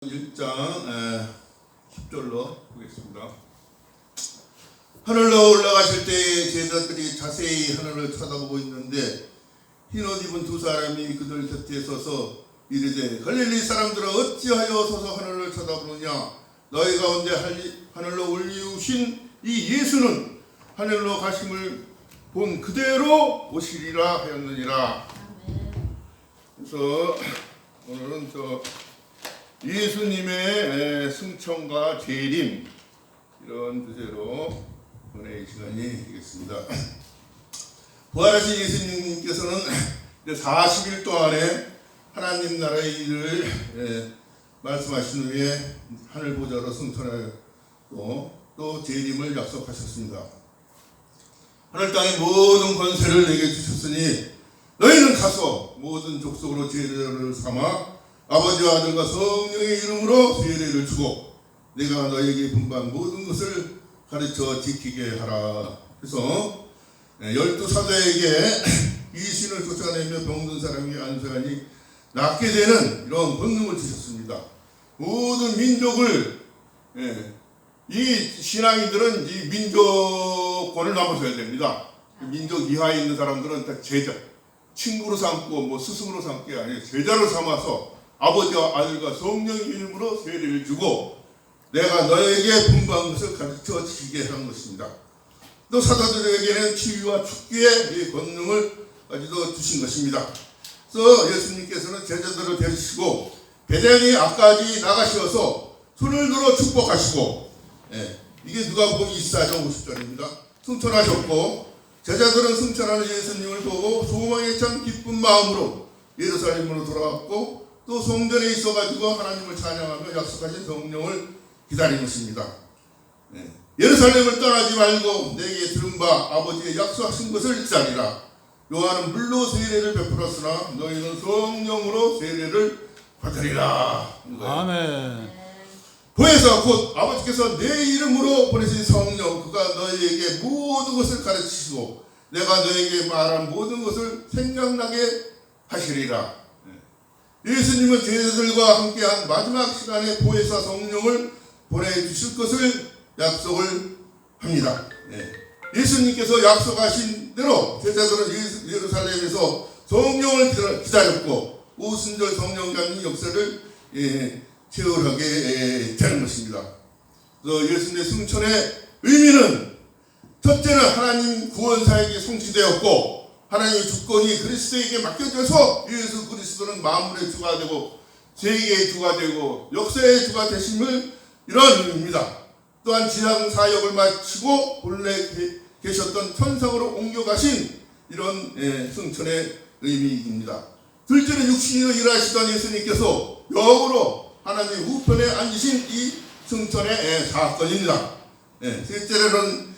1장 10절로 보겠습니다. 하늘로 올라가실 때 제자들이 자세히 하늘을 쳐다보고 있는데 흰옷 입은 두 사람이 그들 곁에 서서 이르되 갈릴리 사람들아 어찌하여 서서 하늘을 쳐다보느냐 너희 가운데 하늘로 올리우신 이 예수는 하늘로 가심을 본 그대로 오시리라 하였느니라. 그래서 오늘은 예수님의 승천과 재림 이런 주제로 오늘 이 시간이 되겠습니다. 부활하신 예수님께서는 40일 동안에 하나님 나라의 일을 말씀하신 후에 하늘 보좌로 승천하였고 또 재림을 약속하셨습니다. 하늘 땅의 모든 권세를 내게 주셨으니 너희는 가서 모든 족속으로 제자를 삼아 아버지와 아들과 성령의 이름으로 세례를 주고 내가 너에게 분부한 모든 것을 가르쳐 지키게 하라. 그래서 12사도에게 이신을 쫓아내며 병든 사람에게 안수하니 낫게 되는 이런 권능을 주셨습니다. 모든 민족을 이 신앙인들은 이 민족권을 넘어서야 됩니다. 민족 이하에 있는 사람들은 다 제자, 친구로 삼고 스승으로 삼고 아니에요. 제자로 삼아서 아버지와 아들과 성령의 이름으로 세례를 주고 내가 너에게 분부한 것을 가르쳐 지키게 하는 것입니다. 또 사도들에게는 치유와 축기의 권능을 가지고 주신 것입니다. 그래서 예수님께서는 제자들을 데리시고 베데니 앞까지 나가셔서 손을 들어 축복하시고 이게 누가복음 24장 50절입니다. 승천하셨고 제자들은 승천하는 예수님을 보고 소망에 찬 기쁜 마음으로 예루살렘으로 돌아갔고 또 성전에 있어가지고 하나님을 찬양하며 약속하신 성령을 기다린 것입니다. 예루살렘을 떠나지 말고 내게 들은 바 아버지의 약속하신 것을 기다리라. 요한은 물로 세례를 베풀었으나 너희는 성령으로 세례를 받으리라. 아멘. 보혜사 곧 아버지께서 내 이름으로 보내신 성령 그가 너희에게 모든 것을 가르치시고 내가 너희에게 말한 모든 것을 생각나게 하시리라. 예수님은 제자들과 함께한 마지막 시간에 보혜사 성령을 보내주실 것을 약속을 합니다. 예수님께서 약속하신 대로 제자들은 예루살렘에서 성령을 기다렸고 오순절 성령감리 역사를 체험하게 되는 것입니다. 그래서 예수님의 승천의 의미는 첫째는 하나님 구원사에게 성취되었고 하나님의 주권이 그리스도에게 맡겨져서 예수 그리스도는 만물의 주가 되고 세계의 주가 되고 역사의 주가 되심을 이런 의미입니다. 또한 지상 사역을 마치고 본래 계셨던 천상으로 옮겨가신 이런 승천의 의미입니다. 둘째는 육신으로 일하시던 예수님께서 영으로 하나님의 우편에 앉으신 이 승천의 사건입니다. 셋째로는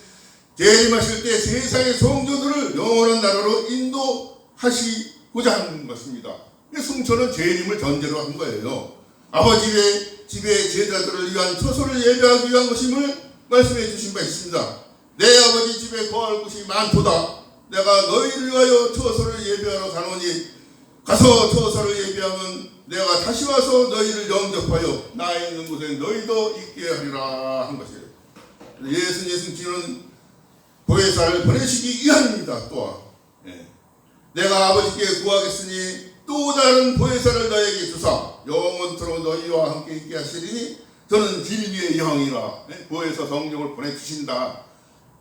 재림하실 때 세상의 성도들을 영원한 나라로 인도하시고자 하는 것입니다. 승천은 재림을 전제로 한 거예요. 아버지의 집에 제자들을 위한 처소를 예배하기 위한 것임을 말씀해 주신 바 있습니다. 내 아버지 집에 거할 곳이 많도다. 내가 너희를 위하여 처소를 예배하러 가노니 가서 처소를 예배하면 내가 다시 와서 너희를 영접하여 나 있는 곳에 너희도 있게 하리라 한 것이에요. 예수님의 승천은 보혜사를 보내시기 위함입니다. 또한 내가 아버지께 구하겠으니 또 다른 보혜사를 너에게 주사 영원토록 너희와 함께 있게 하시리니 저는 진리의 영이라. 보혜사 성령을 보내주신다.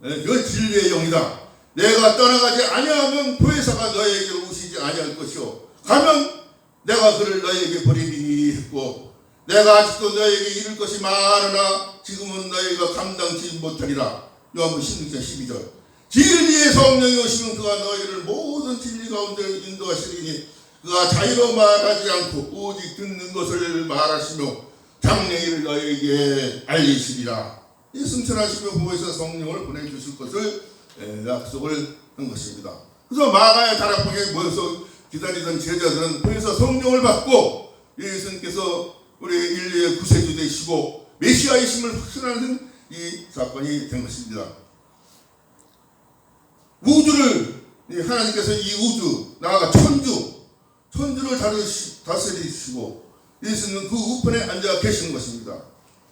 그 진리의 영이다. 내가 떠나가지 아니하면 보혜사가 너에게 오시지 아니할 것이요 가면 내가 그를 너에게 버리리 했고 내가 아직도 너에게 이를 것이 많으나 지금은 너희가 감당치 못하리라. 요한복음 16장 12절. 진리의 성령이 오시면 그가 너희를 모든 진리 가운데 인도하시리니 그가 자유로 말하지 않고 오직 듣는 것을 말하시며 장래일을 너희에게 알리시리라. 이 승천하시며 보혜사 성령을 보내주실 것을 약속을 한 것입니다. 그래서 마가의 다락방에 모여서 기다리던 제자들은 보혜사 성령을 받고 예수님께서 우리 인류의 구세주 되시고 메시아이심을 확신하는 이 사건이 된 것입니다. 우주를 하나님께서 이 우주 나아가 천주를 다스리시고 예수님은 그 우편에 앉아 계시는 것입니다.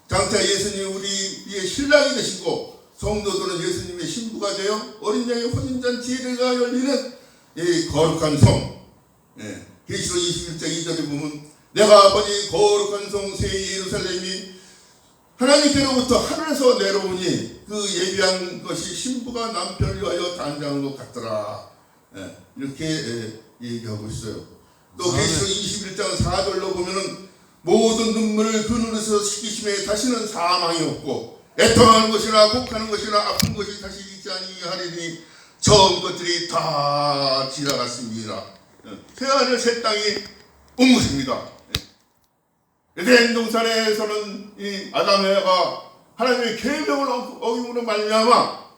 장차 예수님이 우리의 신랑이 되시고 성도들은 예수님의 신부가 되어 어린 양의 혼인잔치가 열리는 이 거룩한 성. 계시록 21장 2절에 보면 내가 아버지 거룩한 성 새 예루살렘이 하나님께로부터 하늘에서 내려오니 그 예비한 것이 신부가 남편을 위하여 단장한 것 같더라. 이렇게 얘기하고 있어요. 또 계시록 21장 4절로 보면은 모든 눈물을 그 눈에서 씻기심에 다시는 사망이 없고 애통하는 것이나 곡하는 것이나 아픈 것이 다시 있지 아니하리니 처음 것들이 다 지나갔습니다. 새하늘 새 땅이 온 것입니다. 에덴 동산에서는 이 아담 에바가 하나님의 계명을 어김으로 말미암아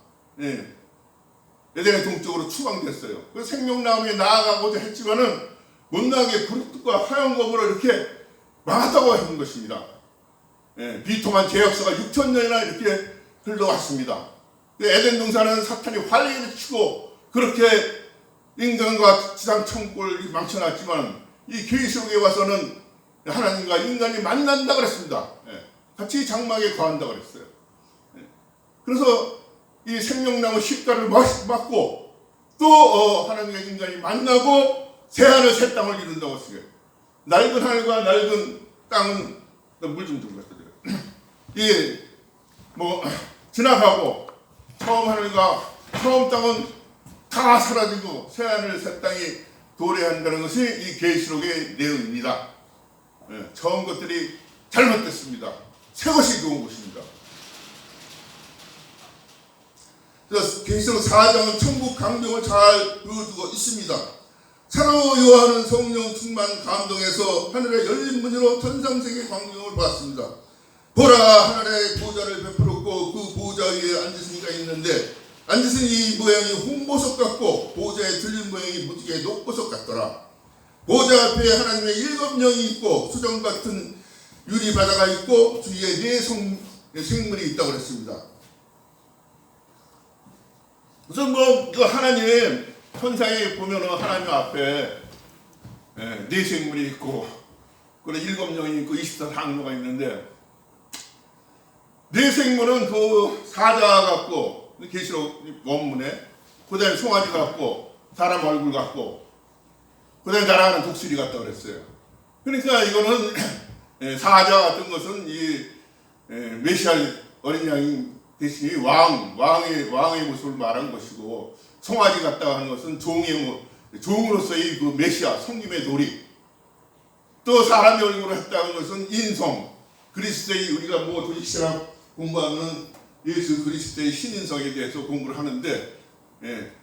에덴의 동쪽으로 추방됐어요. 그 생명나무에 나아가고자 했지만은 못 나가게 구름과 하얀 검으로 이렇게 막았다고 하는 것입니다. 비통한 죄역사가 6,000년이나 이렇게 흘러왔습니다. 에덴 동산은 사탄이 활개를 치고 그렇게 인간과 지상 천국을 망쳐놨지만 이 계시록에 와서는 하나님과 인간이 만난다 그랬습니다. 같이 장막에 거한다 그랬어요. 그래서 이 생명나무 십가를 맞고 또 하나님과 인간이 만나고 새하늘 새 땅을 이룬다고 했어요. 낡은 하늘과 낡은 땅은 물 좀 좀 갖다 드려요. 이게 뭐 지나가고 처음 하늘과 처음 땅은 다 사라지고 새하늘 새 땅이 도래한다는 것이 이 계시록의 내용입니다. 처음 것들이 잘못됐습니다. 새 것이 좋은 것입니다. 그래서 계시록 4장은 천국 강정을 잘 보여주고 있습니다. 사랑하는 성령 충만 감동에서 하늘의 열린 문으로 천상세계 광경을 보았습니다. 보라 하늘의 보좌를 베풀었고 그 보좌 위에 앉으신 이가 있는데 앉으신 이 모양이 홍보석 같고 보좌에 들린 모양이 무지개 녹보석 같더라. 보좌 앞에 하나님의 7명이 있고 수정 같은 유리 바다가 있고 주위에 4 생물이 있다고 그랬습니다. 우선 뭐 하나님의 천상에 보면은 하나님 앞에 4 생물이 있고 그래 7명이 있고 24상도가 있는데 4 생물은 그 사자 같고 계시록 원문에 그 다음에 송아지 같고 사람 얼굴 같고 그 다음에 날아가는 독수리 같다 그랬어요. 그러니까 이거는 사자 같은 것은 이 메시아 어린 양이 대신에 왕의 모습을 말한 것이고 송아지 같다 하는 것은 종으로서의 그 메시아 성김의 도리, 또 사람의 얼굴을 했다는 것은 인성, 그리스도의 우리가 뭐 도시신학 공부하면 예수 그리스도의 신인성에 대해서 공부를 하는데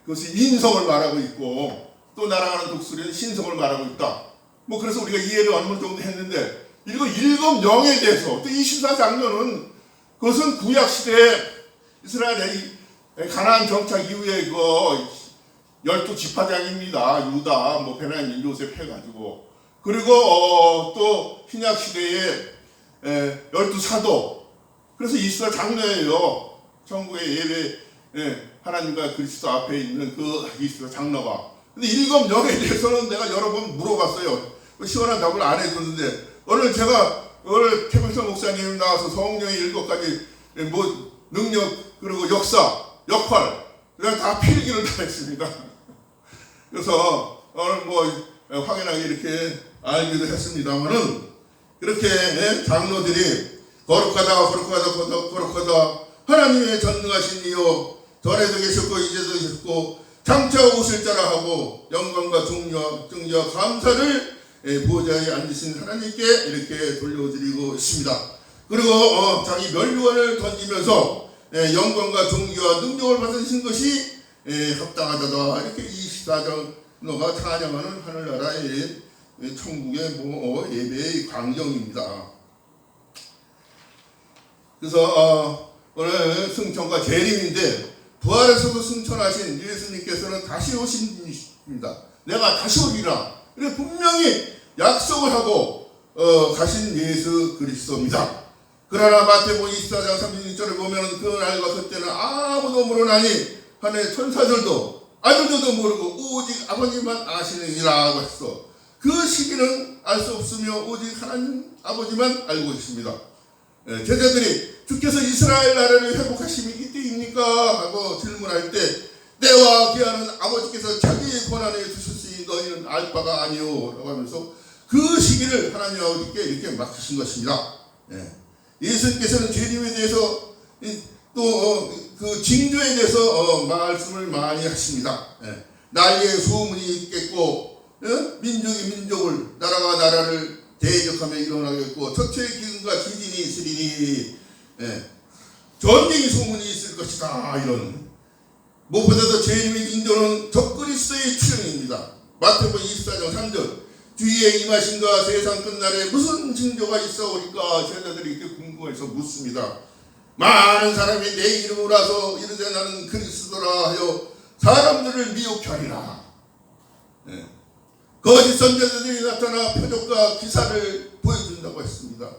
그것이 인성을 말하고 있고 또 날아가는 독수리는 신성을 말하고 있다. 뭐 그래서 우리가 이해를 어느 정도 했는데 이거 일검영에 대해서 또 24장면은 그것은 구약시대에 이스라엘의 가나안 정착 이후에 그 12지파장입니다. 유다, 뭐 베냐민, 요셉 해가지고 그리고 또 신약시대에 12사도 그래서 24장로예요. 천국의 예배 하나님과 그리스도 앞에 있는 그 24장로가 근데 일검영에 대해서는 내가 여러 번 물어봤어요. 시원한 답을 안 해줬는데 오늘 태백서 목사님 나와서 성령의 7가지 뭐 능력 그리고 역사, 역할 그냥 다 필기를 다 했습니다. 그래서 오늘 뭐 확연하게 이렇게 알기도 했습니다만은 그렇게 장로들이 거룩하다 하나님의 전능하신 이요 전에도 계셨고 이제도 계셨고 장차 오실 자라 하고 영광과 존귀와 감사를 보좌에 앉으신 하나님께 이렇게 돌려드리고 있습니다. 그리고 자기 면류관을 던지면서 영광과 존귀와 능력을 받으신 것이 합당하다 이렇게 24장로가 찬양하는 하늘나라의 천국의 뭐 예배의 광경입니다. 그래서 오늘 승천과 재림인데 부활에서도 승천하신 예수님께서는 다시 오신 분이십니다. 내가 다시 오리라. 그래 분명히 약속을 하고 가신 예수 그리스도입니다. 그러나 마태복음 24장 36절에 보면 그날과 그때는 아무도 모르나니 하늘의 천사들도 아들들도 모르고 오직 아버지만 아시느니라 했어. 그 시기는 알 수 없으며 오직 하나님 아버지만 알고 있습니다. 제자들이 주께서 이스라엘 나라를 회복하심이 이때입니까? 하고 질문할 때 때와 기한은 아버지께서 자기의 권한에 두셨으니 너희는 알 바가 아니오 라고 하면서 그 시기를 하나님 아버지께 이렇게 맡기신 것입니다. 예수님께서는 재림에 대해서 또 그 징조에 대해서 말씀을 많이 하십니다. 난리의 소문이 있겠고 민족이 민족을 나라가 나라를 대적하며 일어나겠고 첫째의 기근과 지진이 있으리니 전쟁의 소문이 있을 것이다. 이런 무엇보다도 재림의 징조는 적그리스도의 출현입니다. 마태복음 24장 3절 주의 임하심과 세상 끝날에 무슨 징조가 있어오리까 제자들이 이렇게 궁금해서 묻습니다. 많은 사람이 내 이름으로 와서 이르되 나는 그리스도라 하여 사람들을 미혹케 하리라. 거짓 선지자들이 나타나 표적과 기사를 보여준다고 했습니다.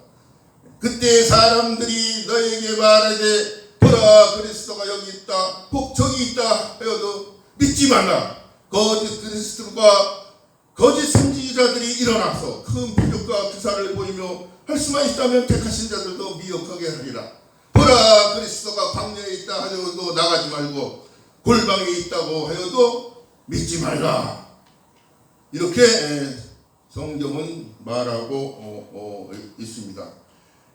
그때 사람들이 너에게 말하되 보라 그리스도가 여기 있다 혹 저기 있다 하여도 믿지 말라. 거짓 그리스도가 거짓 선지자들이 일어나서 큰 표적과 기사를 보이며 할 수만 있다면 택하신 자들도 미혹하게 하리라. 보라 그리스도가 광야에 있다 하여도 나가지 말고 골방에 있다고 하여도 믿지 말라. 이렇게 성경은 말하고 있습니다.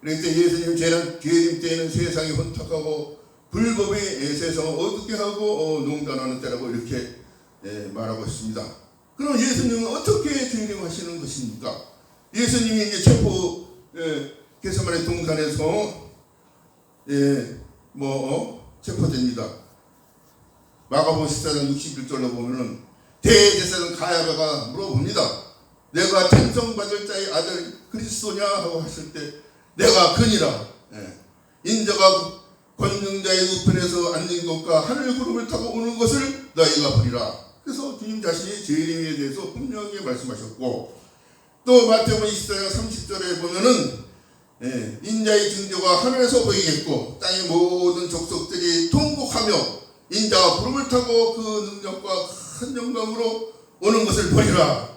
그런데 예수님 재림 때에는 세상이 혼탁하고 불법의 세상을 어둡게 하고 농단하는 때라고 이렇게 말하고 있습니다. 그럼 예수님은 어떻게 재림하시는 것입니까? 예수님이 이제 겟세마네 동산에서 체포됩니다. 마가복음 14장 61절로 보면은 대제사장 가야바가 물어봅니다. 내가 찬송받을 자의 아들 그리스도냐 하고 했을 때 내가 그니라. 인자가 권능자의 우편에서 앉는 것과 하늘 구름을 타고 오는 것을 너희가 보리라. 그래서 주님 자신이 재림에 대해서 분명하게 말씀하셨고 또 마태복음 24장 30절에 보면은 인자의 징조가 하늘에서 보이겠고 땅의 모든 족속들이 통곡하며 인자가 구름을 타고 그 능력과 큰 영광으로 오는 것을 보리라.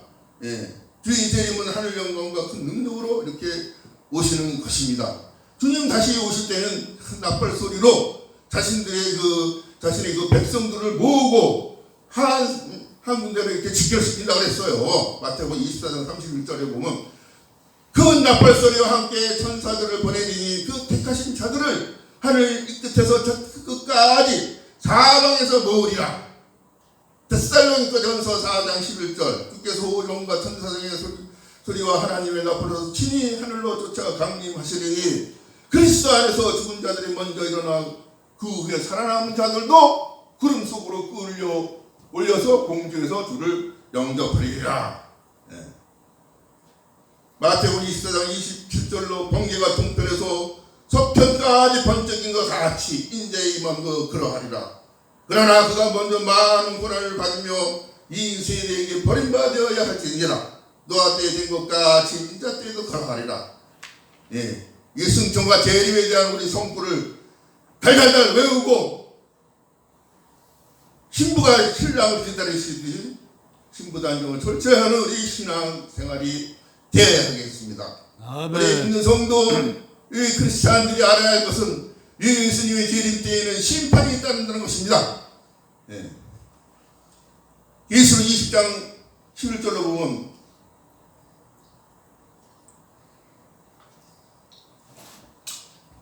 주의 재림은 하늘 영광과 큰 능력으로 이렇게 오시는 것입니다. 주님 다시 오실 때는 큰 나팔 소리로 자신의 그 백성들을 모으고 한 군데로 이렇게 직결시킨다고 그랬어요. 마태복음 24장 31절에 보면 그 나팔 소리와 함께 천사들을 보내리니 그 택하신 자들을 하늘 이 끝에서 저 끝까지 사방에서 모으리라. 데살로니가전서 4장 11절 주께서 오종과 천사장의 소리와 하나님의 나팔로 친히 하늘로 쫓아 강림하시리니 그리스도 안에서 죽은 자들이 먼저 일어나 그 후에 살아남은 자들도 구름 속으로 끌려 올려서 공중에서 주를 영접하리라. 마태복음 24장 27절로 번개가 동편에서 서편까지 번쩍인 것 같이 인자의 임함도 그러하리라. 그러나 그가 먼저 많은 고난을 받으며 이 세대에게 버림받아야 할지니라. 노아 때 된 것 같이 인자 때도 그러하리라. 이 승천과 재림에 대한 우리 성구를 달달달 외우고 신부가 신랑을 기다리시듯이 신부 단정을 철저히 하는 우리 신앙 생활이 되어야 하겠습니다. 우리 있는 성도 크리스찬들이 알아야 할 것은 예수님의 재림 때에는 심판이 있다는 것입니다. 예수는 20장 11절로 보면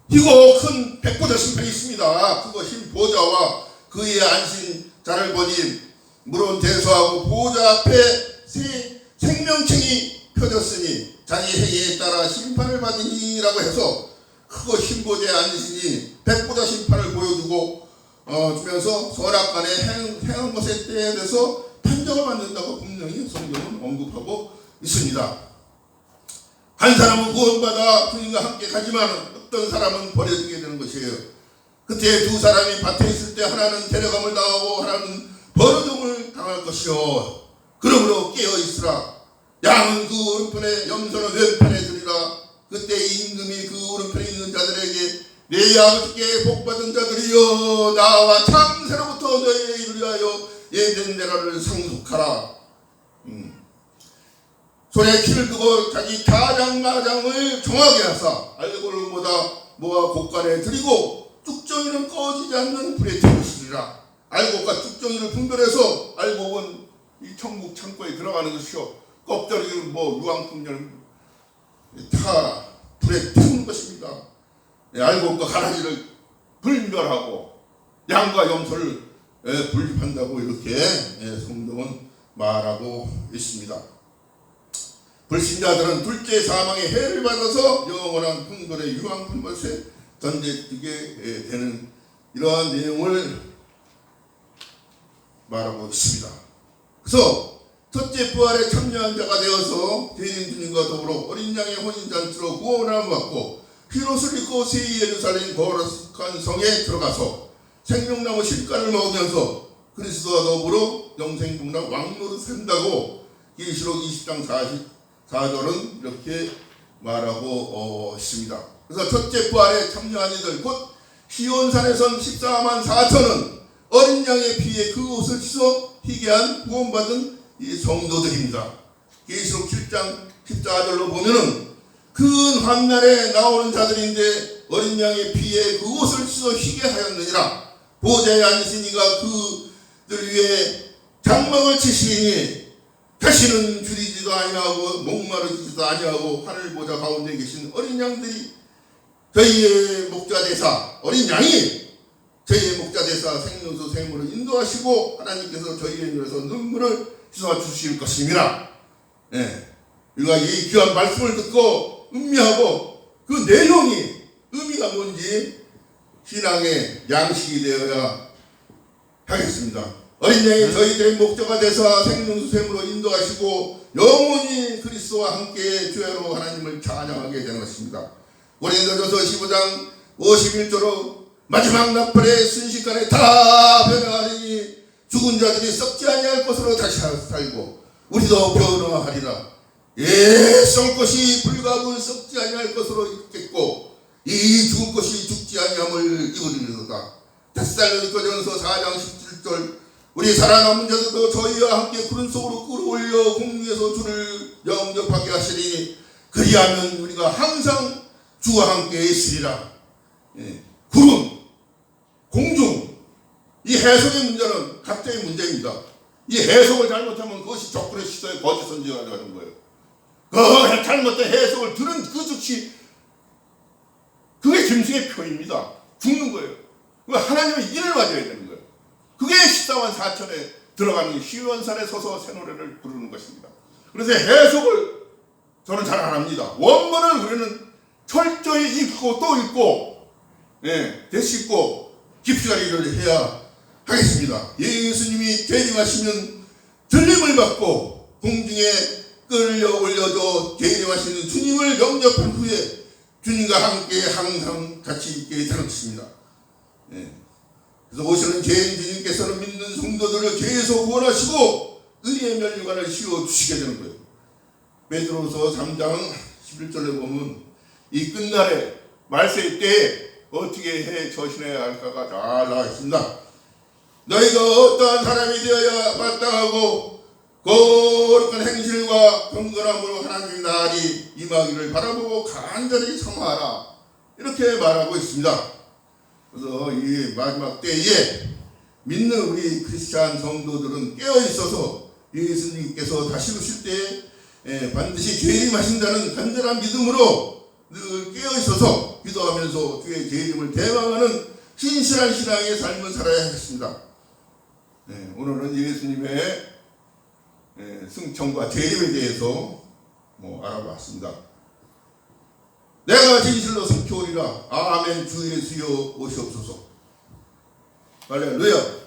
이고 큰 백보자 심판이 있습니다. 그것이 보좌와 그의 앉으신 자를 보니 물론 대소하고 보좌 앞에 새 생명책이 펴졌으니 자기 행위에 따라 심판을 받으니라고 해서 크고 신보좌에 앉으시니 백보자 심판을 보여주고 주면서 선악간에 행한 것에 대해서 판정을 받는다고 분명히 성경은 언급하고 있습니다. 한 사람은 구원받아 주님과 함께 가지만 어떤 사람은 버려지게 되는 것이에요. 그때 두 사람이 밭에 있을 때 하나는 데려감을 당하고 하나는 버려짐을 당할 것이요. 그러므로 깨어있으라. 양은 그 오른편에 염소는 왼편에 두리라. 그때 임금이 그 오른편에 있는 자들에게 내 아버지께 복받은 자들이여 나와 창세로부터 너희에 이르하여 예된 나라를 상속하라. 손에 키를 두고 자기 가장마장을 정하게 하사 알곡보다 모아 곳간에 들이고 쭉정이는 꺼지지 않는 불에 태우시리라. 알곡과 쭉정이를 분별해서 알곡은 이 천국 창고에 들어가는 것이요 껍데기는 유황품을 다 불에 태우는 것입니다. 알곡과 가라지를 분별하고 양과 염소를 분립한다고 이렇게 성경은 말하고 있습니다. 불신자들은 둘째 사망의 해를 받아서 영원한 흥돌의 유황불못에 던져지게 되는 이러한 내용을 말하고 있습니다. 그래서 첫째 부활에 참여한 자가 되어서 대인 주님과 더불어 어린 양의 혼인잔치로 구원함을 받고 휘롯을 입고 새 예루살렘 거룩한 성에 들어가서 생명나무 실과를 먹으면서 그리스도와 더불어 영생복락 왕노릇 산다고 계시록 20장 44절은 이렇게 말하고 있습니다. 그래서 첫째 부활에 참여한 이들 곧 시온산에선 14만 4천은 어린 양의 피에 그 옷을 씻어 희귀한 구원받은 이 성도들입니다. 계시록 7장 14절로 보면은 큰 환난에 나오는 자들인데 어린 양의 피에 그 옷을 씻어 희게 하였느니라. 보좌에 앉으신 이가 그들 위에 장막을 치시니 다시는 줄이지도 아니하고 목마르지도 아니하고 하늘 보좌 가운데 계신 어린 양들이 저희의 목자대사 어린 양이 저희의 목자대사 생명수 샘으로 인도하시고 하나님께서 저희의 눈에서 눈물을 씻어 주실 것입니다. 우리가 이 귀한 말씀을 듣고 음미하고 그 내용이 의미가 뭔지 신앙의 양식이 되어야 하겠습니다. 어린 양이 저희들의 목자가 되사 생명수 샘으로 인도하시고 영원히 그리스도와 함께 주야로 하나님을 찬양하게 되는 것입니다. 고린도전서 15장 51절로 마지막 나팔에 순식간에 다 변화하리니 죽은 자들이 썩지 아니할 것으로 다시 살고 우리도 변화하리라. 썩을 것이 불가분 썩지 아니할 것으로 있겠고 이 죽을 것이 죽지 아니함을 입으리로다. 데살로니가전서 4장 17절 우리 살아남은 자들도 저희와 함께 구름 속으로 끌어올려 공중에서 주를 영접하게 하시리니 그리하면 우리가 항상 주와 함께 있으리라. 구름, 공중, 이 해석의 문제는 각자의 문제입니다. 이 해석을 잘못하면 그것이 적군의 시도에 거짓 선지가 되는 거예요. 그 잘못된 해석을 들은 그 즉시 그게 짐승의 표입니다. 죽는 거예요. 하나님의 인을 맞아야 되는 거예요. 그게 14만 4천에 들어가는 시온산에 서서 새 노래를 부르는 것입니다. 그래서 해석을 저는 잘 안 합니다. 원문을 우리는 철저히 읽고 또 읽고 되씹고 깊이가리를 해야 하겠습니다. 예수님이 재림하시면 들림을 받고 공중에 끌려 올려도 재림하시는 주님을 영접한 후에 주님과 함께 항상 같이 있게 되는 것입니다. 그래서 오시는 죄인 주님께서는 믿는 성도들을 계속 구원하시고 의의 면류관을 씌워주시게 되는 거예요. 베드로서 3장 11절에 보면 이 끝날에 말세 때에 어떻게 해 처신해야 할까가 잘 나와 있습니다. 너희가 어떠한 사람이 되어야 마땅하고 거룩한 행실과 경건함으로 하나님의 날이 임하기를 바라보고 간절히 사모하라. 이렇게 말하고 있습니다. 그래서 이 마지막 때에 믿는 우리 크리스찬 성도들은 깨어 있어서 예수님께서 다시 오실 때에 반드시 재림하신다는 간절한 믿음으로 늘 깨어 있어서 기도하면서 주의 재림을 대망하는 신실한 신앙의 삶을 살아야 하겠습니다. 오늘은 예수님의 승천과 재림에 대해서 알아봤습니다. 내가 진실로 성취오리라. 아멘. 주 예수여 오시옵소서. 할렐루야.